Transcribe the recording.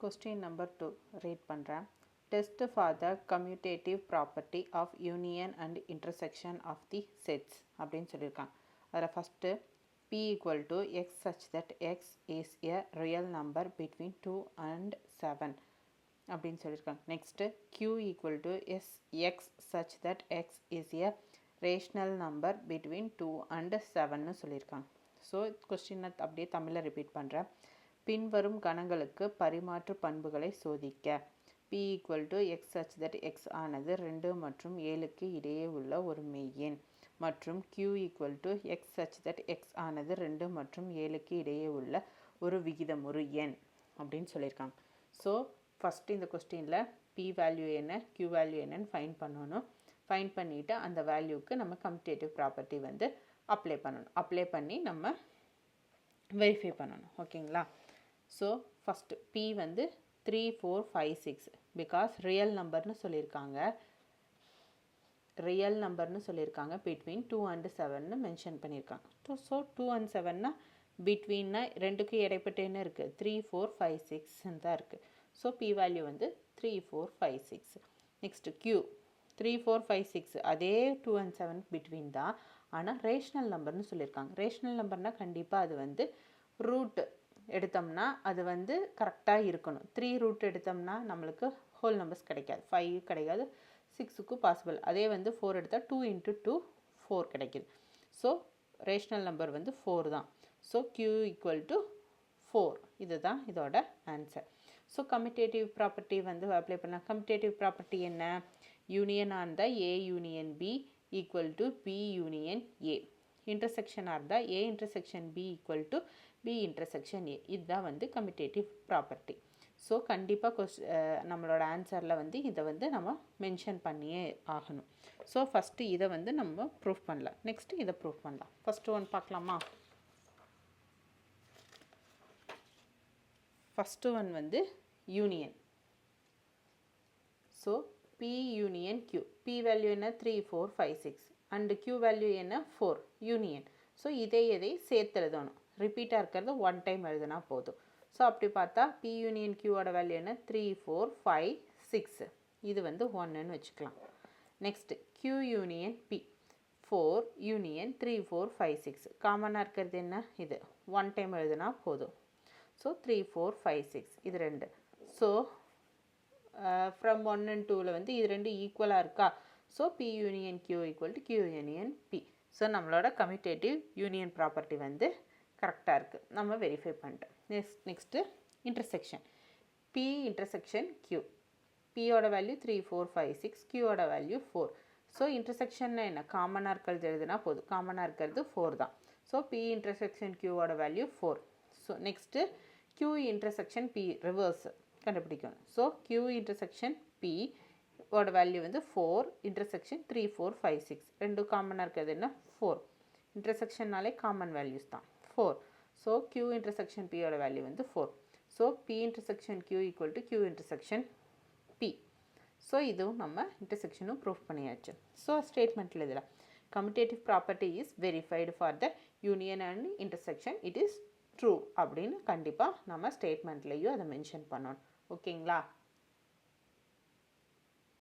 Question number 2 read பண்ணுறேன். Test for the commutative property of union and intersection of the sets அப்படின்னு சொல்லியிருக்காங்க. அதில் first p equal to x such that x is a real number between 2 and 7 அப்படின்னு சொல்லியிருக்காங்க. Next q equal to x such that x is a rational number between 2 and 7 சொல்லியிருக்காங்க. So கொஸ்டினை அப்படியே தமிழில் repeat பண்ணுறேன். பின்வரும் கணங்களுக்கு பரிமாற்று பண்புகளை சோதிக்க. p equal to x such that x ஆனது 2 மற்றும் 7க்கு இடையே உள்ள ஒரு மெய்யெண் மற்றும் q equal to x such that x ஆனது 2 மற்றும் 7க்கு இடையே உள்ள ஒரு விகிதமுறு எண் அப்படின்னு சொல்லியிருக்காங்க. ஸோ ஃபஸ்ட்டு இந்த கொஸ்டினில் p வேல்யூ என்ன q வேல்யூ என்னன்னு ஃபைண்ட் பண்ணணும். ஃபைண்ட் பண்ணிவிட்டு அந்த வேல்யூக்கு நம்ம கம்யூட்டேட்டிவ் ப்ராப்பர்ட்டி வந்து அப்ளை பண்ணணும். அப்ளை பண்ணி நம்ம வெரிஃபை பண்ணணும். ஓகேங்களா? ஸோ ஃபஸ்ட்டு p வந்து 3 4 5 6 பிகாஸ் ரியல் நம்பர்னு சொல்லியிருக்காங்க. ரியல் நம்பர்னு சொல்லியிருக்காங்க. பிட்வீன் 2 and 7ன்னு மென்ஷன் பண்ணியிருக்காங்க. ஸோ 2 and 7னா பிட்வீன்னா ரெண்டுக்கு இடைப்பட்ட என்ன இருக்குது? 3 4 5 6 தான் இருக்குது. ஸோ p வேல்யூ வந்து 3 4 5 6. நெக்ஸ்ட்டு q 3 4 5 6 அதே 2 and 7 பிட்வீன் தான். ஆனால் ரேஷ்னல் நம்பர்னு சொல்லியிருக்காங்க. ரேஷ்னல் நம்பர்னால் கண்டிப்பாக அது வந்து ரூட் எடுத்தோம்னா அது வந்து கரெக்டாக இருக்கணும். 3 ரூட் எடுத்தோம்னா நம்மளுக்கு ஹோல் நம்பர்ஸ் கிடைக்காது. 5 கிடைக்காது, 6க்கு பாசிபிள். அதே வந்து 4 எடுத்தால் 2 × 2 4 கிடைக்கிது. ஸோ ரேஷ்னல் நம்பர் வந்து 4 தான். So q equal to 4. இதுதான் இதோட ஆன்சர். ஸோ கம்யூட்டேட்டிவ் ப்ராப்பர்ட்டி வந்து அப்ளை பண்ணலாம். கம்யூட்டேட்டிவ் ப்ராப்பர்ட்டி என்ன? யூனியனாக இருந்தால் a union b equal to b union a. இன்டர்செக்ஷனாக இருந்தால் a intersection b equal to b intersection a. இதுதான் வந்து கம்யூட்டேட்டிவ் ப்ராப்பர்ட்டி. ஸோ கண்டிப்பாக நம்மளோட ஆன்சரில் வந்து இதை வந்து நம்ம மென்ஷன் பண்ணியே ஆகணும். ஸோ ஃபஸ்ட்டு இதை வந்து நம்ம ப்ரூஃப் பண்ணலாம். நெக்ஸ்ட்டு இதை ப்ரூஃப் பண்ணலாம். ஃபஸ்ட்டு ஒன் பார்க்கலாமா? ஃபஸ்ட்டு ஒன் வந்து union. So p union q. p value என்ன? 3 4 5 6 அண்டு q வேல்யூ என்ன? 4. யூனியன். ஸோ இதை சேர்த்து எழுதணும். ரிப்பீட்டாக இருக்கிறது ஒன் டைம் எழுதுனா போதும். ஸோ அப்படி பார்த்தா p யூனியன் qவோட வேல்யூ என்ன? 3 4 5 6. இது வந்து 1ன்னு வச்சுக்கலாம். Next q union p 4 union 3 4 5 6. காமனாக இருக்கிறது என்ன? இது ஒன் டைம் எழுதுனா போதும். ஸோ 3 4 5 6 இது 2. ஸோ ஃப்ரம் 1 and 2ல் வந்து இது 2 ஈக்குவலாக இருக்கா? So p union q equal to q union p. So நம்மளோட கம்யூட்டேட்டிவ் யூனியன் ப்ராப்பர்ட்டி வந்து கரெக்டாக இருக்குது. நம்ம வெரிஃபை பண்ணிட்டோம். Next intersection. p intersection q. pயோட வேல்யூ 3 4 5 6, qயோட வேல்யூ 4. ஸோ இன்டர்செக்ஷன்னா என்ன? காமனாக இருக்கிறது எழுதுனா போதும். காமனாக இருக்கிறது 4 தான். ஸோ p இன்டர்செக்ஷன் qவோட value 4. So next q intersection p reverse கண்டுபிடிக்கணும். ஸோ q இன்டர்செக்ஷன் p ஓட வேல்யூ வந்து 4 இன்டர்செக்ஷன் 3 4 5 6. ரெண்டு காமனாக இருக்கிறது என்ன? 4. இன்டர்செக்ஷன்னாலே காமன் வேல்யூஸ் தான் 4. ஸோ q இன்டர்செக்ஷன் p ஓட வேல்யூ வந்து 4. So p intersection q equal to q intersection p. So இதுவும் நம்ம இன்டர்செக்ஷனும் ப்ரூஃப் பண்ணியாச்சு. ஸோ ஸ்டேட்மெண்ட்டில் இதில் commutative property is verified for the union and intersection. It is true அப்படின்னு கண்டிப்பாக நம்ம ஸ்டேட்மெண்ட்லேயும் அதை மென்ஷன் பண்ணணும். ஓகேங்களா?